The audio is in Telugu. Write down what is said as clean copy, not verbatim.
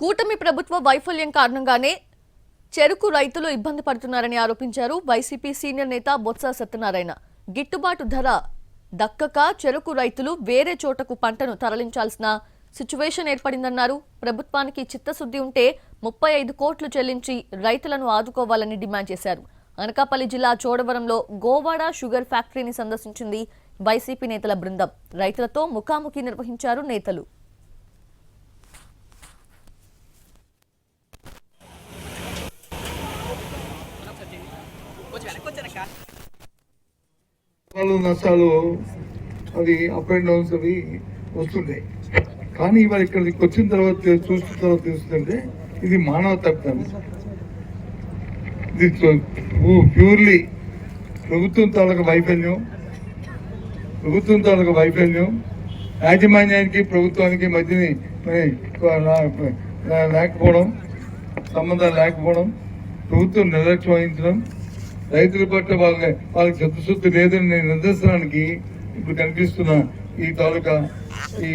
కూటమి ప్రభుత్వ వైఫల్యం కారణంగానే చెరుకు రైతులు ఇబ్బంది పడుతున్నారని ఆరోపించారు వైసీపీ సీనియర్ నేత బొత్స సత్యనారాయణ. గిట్టుబాటు ధర దక్కక చెరుకు రైతులు వేరే చోటకు పంటను తరలించాల్సిన సిచ్యువేషన్ ఏర్పడిందన్నారు. ప్రభుత్వానికి చిత్తశుద్ధి ఉంటే 35 కోట్లు చెల్లించి రైతులను ఆదుకోవాలని డిమాండ్ చేశారు. అనకాపల్లి జిల్లా చోడవరంలో గోవాడ షుగర్ ఫ్యాక్టరీని సందర్శించింది వైసీపీ నేతల బృందం. రైతులతో ముఖాముఖి నిర్వహించారు నేతలు. నష్టాలు అవి అప్ అండ్ డౌన్స్ అవి వస్తుంటాయి. కానీ ఇవాళ ఇక్కడికి వచ్చిన తర్వాత చూసిన తర్వాత తెలుస్తుంటే ఇది మానవ తప్పిదం. ఇది ప్యూర్లీ ప్రభుత్వం తాలూకా వైఫల్యం యాజమాన్యానికి ప్రభుత్వానికి మధ్యని లేకపోవడం, సంబంధాలు లేకపోవడం, ప్రభుత్వం నిర్లక్ష్యం వహించడం, రైతుల పట్ల వాళ్ళకి చిత్తశుద్ధి లేదని నిదర్శనానికి ఇప్పుడు కనిపిస్తున్న ఈ తాలూకా ఈ